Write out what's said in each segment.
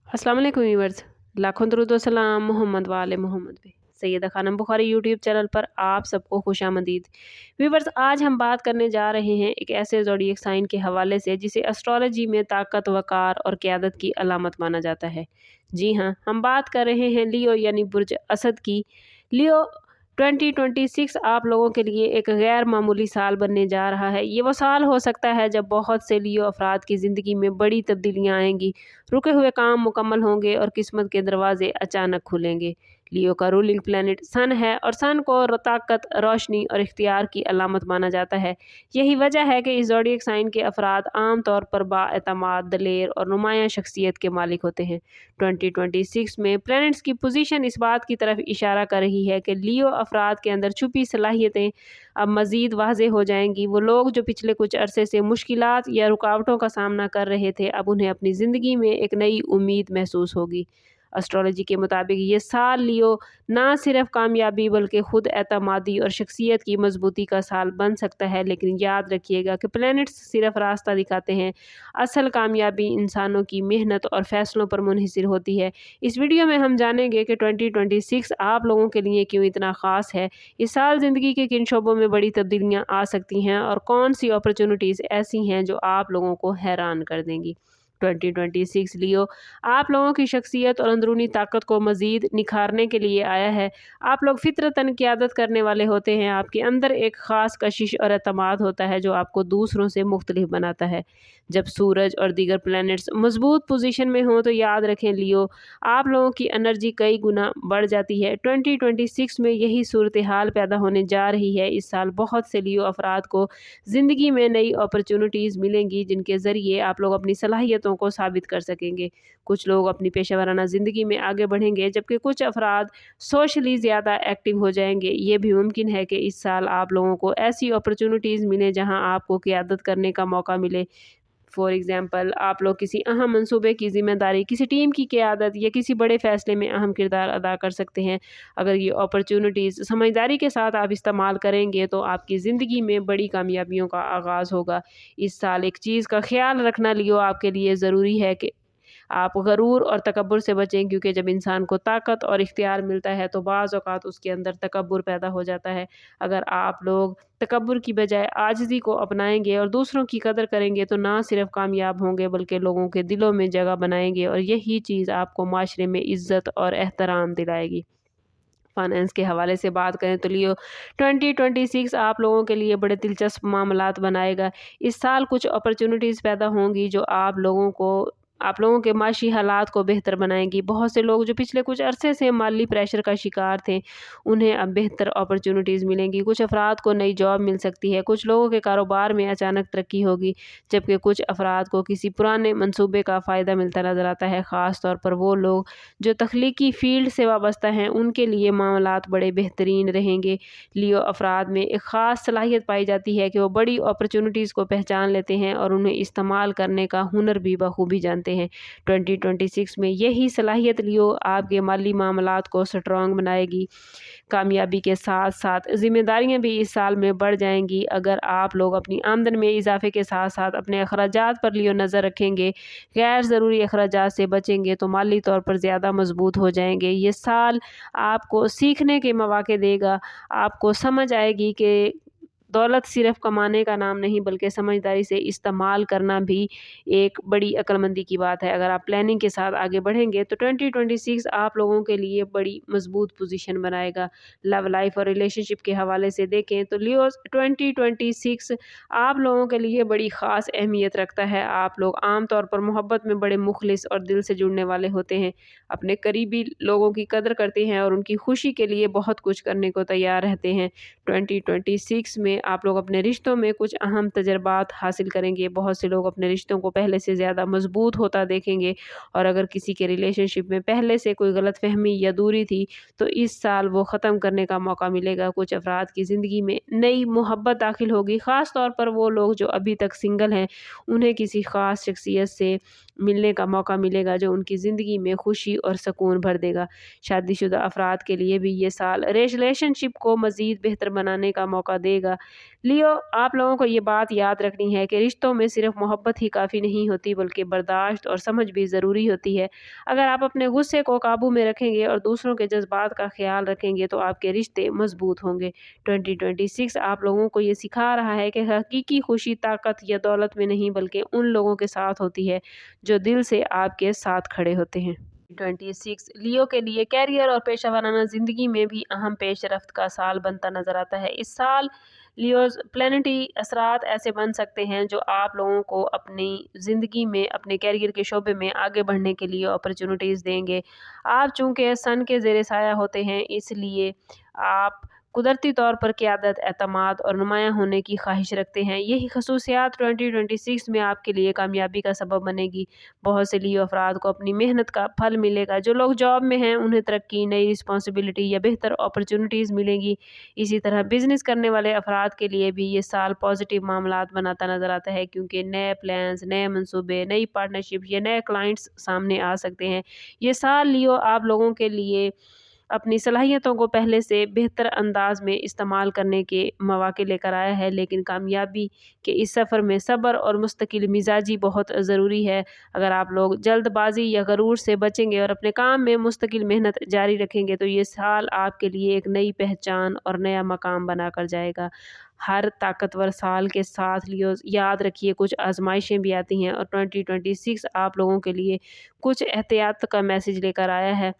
अस्सलाम वालेकुम व्यूअर्स, लाखों दरूद व सलाम मोहम्मद वाले मोहम्मद पे। सैयदा खानम बुखारी यूट्यूब चैनल पर आप सबको खुशामदीद। व्यूअर्स, आज हम बात करने जा रहे हैं एक ऐसे ज़ोडिएक साइन के हवाले से जिसे एस्ट्रोलॉजी में ताकत, वक़ार और क़यादत की अलामत माना जाता है। जी हाँ, हम बात कर रहे हैं लियो यानी बुर्ज असद की। लियो 2026 आप लोगों के लिए एक गैर मामूली साल बनने जा रहा है। ये वो साल हो सकता है जब बहुत से लियो अफराद की ज़िंदगी में बड़ी तब्दीलियाँ आएंगी, रुके हुए काम मुकम्मल होंगे और किस्मत के दरवाजे अचानक खुलेंगे। लियो का रूलिंग प्लैनेट सन है और सन को ताकत, रोशनी और इख्तियार की अलामत माना जाता है। यही वजह है कि इस ज़ोडिएक साइन के अफराद आम तौर पर बाएतमाद, दलेर और नुमायाँ शख्सियत के मालिक होते हैं। 2026 में प्लैनेट्स की पोजीशन इस बात की तरफ इशारा कर रही है कि लियो अफराद के अंदर छुपी सलाहियतें अब मज़ीद वाज़ेह हो जाएंगी। वो लोग जो पिछले कुछ अरसे से मुश्किलात या रुकावटों का सामना कर रहे थे, अब उन्हें अपनी ज़िंदगी में एक नई उम्मीद महसूस होगी। एस्ट्रोलॉजी के मुताबिक ये साल लियो ना सिर्फ कामयाबी बल्कि खुद एतमादी और शख्सियत की मजबूती का साल बन सकता है। लेकिन याद रखिएगा कि प्लैनेट्स सिर्फ रास्ता दिखाते हैं, असल कामयाबी इंसानों की मेहनत और फैसलों पर मुनहिसर होती है। इस वीडियो में हम जानेंगे कि 2026 आप लोगों के लिए क्यों इतना ख़ास है, इस साल ज़िंदगी के किन शोबों में बड़ी तब्दीलियाँ आ सकती हैं और कौन सी अपॉर्चुनिटीज़ ऐसी हैं जो आप लोगों को हैरान कर देंगी। 2026 लियो आप लोगों की शख्सियत और अंदरूनी ताकत को मज़ीद निखारने के लिए आया है। आप लोग फितरतन क़यादत करने वाले होते हैं। आपके अंदर एक ख़ास कशिश और एतमाद होता है जो आपको दूसरों से मुख्तलिफ बनाता है। जब सूरज और दीगर प्लैनेट्स मजबूत पोजीशन में हों तो याद रखें लियो, आप लोगों की एनर्जी कई गुना बढ़ जाती है। 2026 में यही सूरत हाल पैदा होने जा रही है। इस साल बहुत से लियो अफराद को ज़िंदगी में नई अपॉर्चुनिटीज़ मिलेंगी जिनके ज़रिए आप लोग अपनी सलाहियतों को साबित कर सकेंगे। कुछ लोग अपनी पेशा वराना ज़िंदगी में आगे बढ़ेंगे, जबकि कुछ अफराद सोशली ज़्यादा एक्टिव हो जाएंगे। ये भी मुमकिन है कि इस साल आप लोगों को ऐसी अपॉर्चुनिटीज़ मिले जहां आपको क़यादत करने का मौका मिले। फॉर एग्ज़ाम्पल, आप लोग किसी अहम मंसूबे की ज़िम्मेदारी, किसी टीम की क़यादत या किसी बड़े फ़ैसले में अहम किरदार अदा कर सकते हैं। अगर ये अपॉर्चुनिटीज़ समझदारी के साथ आप इस्तेमाल करेंगे तो आपकी ज़िंदगी में बड़ी कामयाबियों का आगाज़ होगा। इस साल एक चीज़ का ख़्याल रखना लियो आपके लिए ज़रूरी है कि आप गरूर और तकब्बुर से बचें, क्योंकि जब इंसान को ताकत और इख्तियार मिलता है तो बाज़ औक़ात उसके अंदर तकब्बुर पैदा हो जाता है। अगर आप लोग तकब्बुर की बजाय आजिज़ी को अपनाएंगे और दूसरों की कदर करेंगे तो ना सिर्फ कामयाब होंगे बल्कि लोगों के दिलों में जगह बनाएंगे, और यही चीज़ आपको माशरे में इज़्ज़त और एहतराम दिलाएगी। फाइनेंस के हवाले से बात करें तो लियो 2026 आप लोगों के लिए बड़े दिलचस्प मामलात बनाएगा। इस साल कुछ अपॉर्चुनिटीज़ पैदा होंगी जो आप लोगों के माशी हालात को बेहतर बनाएंगी। बहुत से लोग जो पिछले कुछ अरसे से माली प्रेशर का शिकार थे, उन्हें अब बेहतर अपॉर्चुनिटीज़ मिलेंगी। कुछ अफराद को नई जॉब मिल सकती है, कुछ लोगों के कारोबार में अचानक तरक्की होगी, जबकि कुछ अफराद को किसी पुराने मंसूबे का फ़ायदा मिलता नज़र आता है। ख़ास तौर पर वो लोग जो तख्लीकी फ़ील्ड से वाबस्ता हैं, उनके लिए मामलात बड़े बेहतरीन रहेंगे। लियो अफराद में एक ख़ास सलाहियत पाई जाती है कि वो बड़ी अपॉर्चुनिटीज़ को पहचान लेते हैं और उन्हें इस्तेमाल करने का हुनर भी बखूबी जानते हैं। 2026 में यही सलाहियत लियो आपके माली मामलात को स्ट्रॉन्ग बनाएगी। कामयाबी के साथ साथ ज़िम्मेदारियां भी इस साल में बढ़ जाएंगी। अगर आप लोग अपनी आमदन में इजाफे के साथ साथ अपने अखराजात पर लियो नज़र रखेंगे, गैर ज़रूरी अखराजात से बचेंगे तो माली तौर पर ज़्यादा मजबूत हो जाएंगे। ये साल आपको सीखने के मौके देगा। आपको समझ आएगी कि दौलत सिर्फ कमाने का नाम नहीं बल्कि समझदारी से इस्तेमाल करना भी एक बड़ी अक्लमंदी की बात है। अगर आप प्लानिंग के साथ आगे बढ़ेंगे तो 2026 आप लोगों के लिए बड़ी मजबूत पोजीशन बनाएगा। लव लाइफ और रिलेशनशिप के हवाले से देखें तो लियो 2026 आप लोगों के लिए बड़ी ख़ास अहमियत रखता है। आप लोग आम तौर पर मोहब्बत में बड़े मुखलिस और दिल से जुड़ने वाले होते हैं, अपने करीबी लोगों की कदर करते हैं और उनकी खुशी के लिए बहुत कुछ करने को तैयार रहते हैं। 2026 में आप लोग अपने रिश्तों में कुछ अहम तजर्बात हासिल करेंगे। बहुत से लोग अपने रिश्तों को पहले से ज़्यादा मजबूत होता देखेंगे, और अगर किसी के रिलेशनशिप में पहले से कोई गलतफहमी या दूरी थी तो इस साल वो ख़त्म करने का मौका मिलेगा। कुछ अफराद की ज़िंदगी में नई मोहब्बत दाखिल होगी, ख़ास तौर पर वो लोग जो अभी तक सिंगल हैं, उन्हें किसी ख़ास शख्सियत से मिलने का मौका मिलेगा जो उनकी ज़िंदगी में खुशी और सुकून भर देगा। शादीशुदा अफराद के लिए भी ये साल रिलेशनशिप को मज़ीद बेहतर बनाने का मौका देगा। लियो, आप लोगों को ये बात याद रखनी है कि रिश्तों में सिर्फ मोहब्बत ही काफ़ी नहीं होती, बल्कि बर्दाश्त और समझ भी ज़रूरी होती है। अगर आप अपने गुस्से को काबू में रखेंगे और दूसरों के जज्बात का ख्याल रखेंगे तो आपके रिश्ते मजबूत होंगे। 2026 आप लोगों को ये सिखा रहा है कि हकीकी खुशी ताकत या दौलत में नहीं, बल्कि उन लोगों के साथ होती है जो दिल से आपके साथ खड़े होते हैं। 26 लियो के लिए कैरियर और पेशा वाराना ज़िंदगी में भी अहम पेशरफ्त का साल बनता नजर आता है। इस साल लियोज प्लानिटरी असरात ऐसे बन सकते हैं जो आप लोगों को अपनी ज़िंदगी में अपने कैरियर के शोबे में आगे बढ़ने के लिए अपॉर्चुनिटीज़ देंगे। आप चूँकि सन के ज़ेरे साया होते हैं, इसलिए आप कुदरती तौर पर क़यादत, एतमाद और नुमायाँ होने की ख्वाहिश रखते हैं। यही खसूसियात 2026 में आपके लिए कामयाबी का सबब बनेगी। बहुत से लियो अफराद को अपनी मेहनत का फल मिलेगा। जो लोग जॉब में हैं उन्हें तरक्की, नई रिस्पॉन्सिबिलिटी या बेहतर अपॉर्चुनिटीज़ मिलेंगी। इसी तरह बिज़नेस करने वाले अफराद के लिए भी ये साल पॉजिटिव मामलात बनाता नज़र आता है, क्योंकि नए प्लान्स, नए मंसूबे, नई पार्टनरशिप या नए क्लाइंट्स सामने आ सकते हैं। ये साल लियो आप लोगों के लिए अपनी सलाहियतों को पहले से बेहतर अंदाज में इस्तेमाल करने के मौके लेकर आया है, लेकिन कामयाबी के इस सफ़र में सब्र और मुस्तकिल मिजाजी बहुत ज़रूरी है। अगर आप लोग जल्दबाजी या गरूर से बचेंगे और अपने काम में मुस्तकिल मेहनत जारी रखेंगे तो ये साल आपके लिए एक नई पहचान और नया मकाम बना कर जाएगा। हर ताकतवर साल के साथ लियो याद रखिए कुछ आजमाइशें भी आती हैं, और 2026 आप लोगों के लिए कुछ एहतियात का मैसेज लेकर आया है।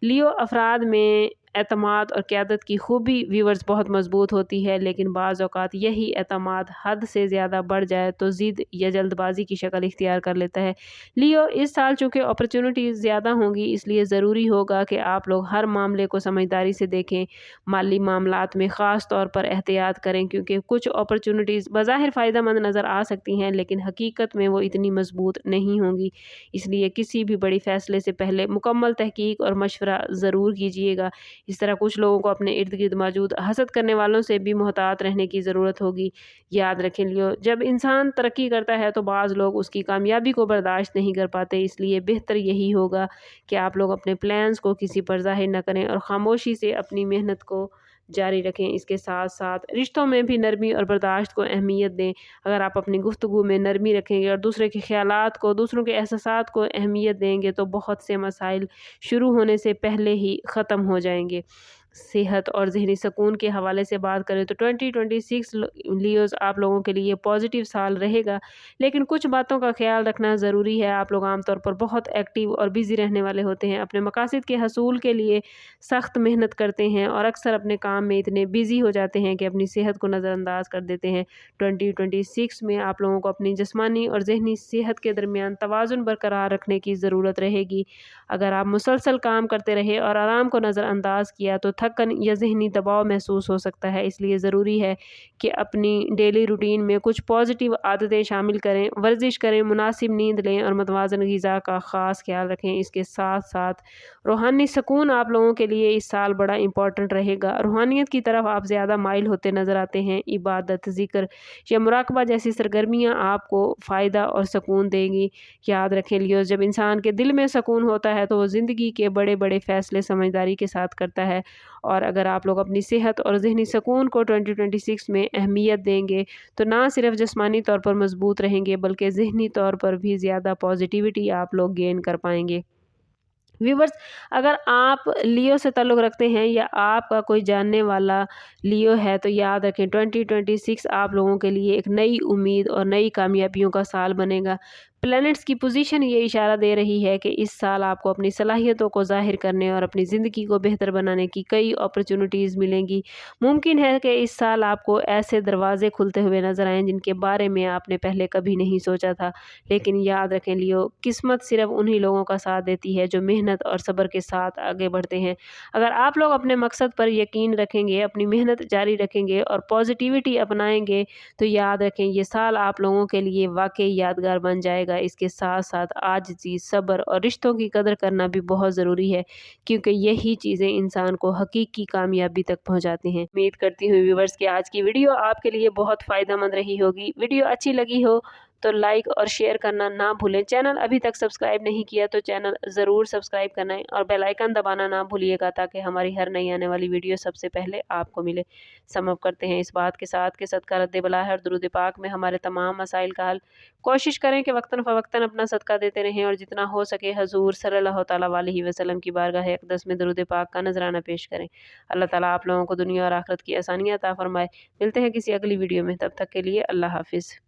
लियो अफराद में एतमाद और क़यादत की खूबी व्यूवर्स बहुत मजबूत होती है, लेकिन बाज़ औक़ात यही एतमाद हद से ज़्यादा बढ़ जाए तो ज़िद या जल्दबाजी की शक्ल इख्तियार कर लेता है। लियो, इस साल चूँकि अपॉर्चुनिटीज़ ज़्यादा होंगी, इसलिए ज़रूरी होगा कि आप लोग हर मामले को समझदारी से देखें। माली मामलात में ख़ास तौर पर एहतियात करें, क्योंकि कुछ अपॉर्चुनिटीज़ बज़ाहिर फ़ायदेमंद नज़र आ सकती हैं, लेकिन हकीकत में वो इतनी मजबूत नहीं होंगी। इसलिए किसी भी बड़ी फ़ैसले से पहले मुकम्मल तहकीक और मशवरा ज़रूर कीजिएगा। इस तरह कुछ लोगों को अपने इर्द गिर्द मौजूद हसद करने वालों से भी मुहतात रहने की ज़रूरत होगी। याद रखें लियो, जब इंसान तरक्की करता है तो बाज़ लोग उसकी कामयाबी को बर्दाश्त नहीं कर पाते, इसलिए बेहतर यही होगा कि आप लोग अपने प्लान्स को किसी पर ज़ाहिर न करें और खामोशी से अपनी मेहनत को जारी रखें। इसके साथ साथ रिश्तों में भी नरमी और बर्दाश्त को अहमियत दें। अगर आप अपनी गुफ्तगू में नरमी रखेंगे और दूसरे के ख़यालात को, दूसरों के एहसासात को अहमियत देंगे तो बहुत से मसाइल शुरू होने से पहले ही ख़त्म हो जाएंगे। सेहत और ज़हनी सुकून के हवाले से बात करें तो 2026 लियोज़ आप लोगों के लिए पॉजिटिव साल रहेगा, लेकिन कुछ बातों का ख्याल रखना ज़रूरी है। आप लोग आमतौर पर बहुत एक्टिव और बिज़ी रहने वाले होते हैं, अपने मकासद के हसूल के लिए सख्त मेहनत करते हैं और अक्सर अपने काम में इतने बिज़ी हो जाते हैं कि अपनी सेहत को नज़रअंदाज कर देते हैं। 2026 में आप लोगों को अपनी जिस्मानी और ज़हनी सेहत के दरमियान तवाज़ुन बरकरार रखने की ज़रूरत रहेगी। अगर आप मुसलसल काम करते रहे और आराम को नज़रअंदाज किया तो थकन या ज़हनी दबाव महसूस हो सकता है। इसलिए ज़रूरी है कि अपनी डेली रूटीन में कुछ पॉजिटिव आदतें शामिल करें, वर्जिश करें, मुनासिब नींद लें और मतवाज़न ग़िज़ा का ख़ास ख्याल रखें। इसके साथ साथ रूहानी सुकून आप लोगों के लिए इस साल बड़ा इम्पोर्टेंट रहेगा। रूहानियत की तरफ आप ज़्यादा माइल होते नज़र आते हैं। इबादत, ज़िक्र या मुराकबा जैसी सरगर्मियाँ आपको फ़ायदा और सुकून देंगी। याद रखें लियो, जब इंसान के दिल में सुकून होता है तो वो ज़िंदगी के बड़े बड़े फ़ैसले समझदारी के साथ करता है। और अगर आप लोग अपनी सेहत और ज़हनी सुकून को 2026 में अहमियत देंगे तो ना सिर्फ जिस्मानी तौर पर मजबूत रहेंगे, बल्कि ज़हनी तौर पर भी ज़्यादा पॉजिटिविटी आप लोग गेन कर पाएंगे। व्यूवर्स, अगर आप लियो से ताल्लुक़ रखते हैं या आपका कोई जानने वाला लियो है तो याद रखें 2026 आप लोगों के लिए एक नई उम्मीद और नई कामयाबियों का साल बनेगा। प्लैनेट्स की पोजीशन ये इशारा दे रही है कि इस साल आपको अपनी सलाहियतों को ज़ाहिर करने और अपनी ज़िंदगी को बेहतर बनाने की कई अपॉर्चुनिटीज़ मिलेंगी। मुमकिन है कि इस साल आपको ऐसे दरवाज़े खुलते हुए नज़र आएँ जिनके बारे में आपने पहले कभी नहीं सोचा था। लेकिन याद रखें लियो, किस्मत सिर्फ उन्हीं लोगों का साथ देती है जो मेहनत और सब्र के साथ आगे बढ़ते हैं। अगर आप लोग अपने मकसद पर यकीन रखेंगे, अपनी मेहनत जारी रखेंगे और पॉजिटिविटी अपनाएंगे तो याद रखें ये साल आप लोगों के लिए वाकई यादगार बन जाएगा। इसके साथ साथ आजिज़ी, सब्र और रिश्तों की कदर करना भी बहुत ज़रूरी है, क्योंकि यही चीज़ें इंसान को हकीकी कामयाबी तक पहुंचाती हैं। उम्मीद करती हूँ व्यूवर्स कि आज की वीडियो आपके लिए बहुत फ़ायदेमंद रही होगी। वीडियो अच्छी लगी हो تو لائک اور شیئر کرنا نہ بھولیں۔ چینل ابھی تک سبسکرائب نہیں کیا تو چینل ضرور سبسکرائب کرنا ہے اور بیل آئیکن دبانا نہ بھولیے گا تاکہ ہماری ہر نئی آنے والی ویڈیو سب سے پہلے آپ کو ملے۔ سم اپ کرتے ہیں اس بات کے ساتھ کہ صدقہ رد بلا ہے اور درود پاک میں ہمارے تمام مسائل کا حل۔ کوشش کریں کہ وقتاً فوقتاً اپنا صدقہ دیتے رہیں اور جتنا ہو سکے حضور صلی اللہ تعالیٰ علیہ وسلم کی بارگاہ اقدس میں درود پاک کا نذرانہ پیش کریں۔ اللہ تعالیٰ آپ لوگوں کو دنیا اور آخرت کی آسانیاں عطا فرمائے۔ ملتے ہیں کسی اگلی ویڈیو میں، تب تک کے لیے اللہ حافظ۔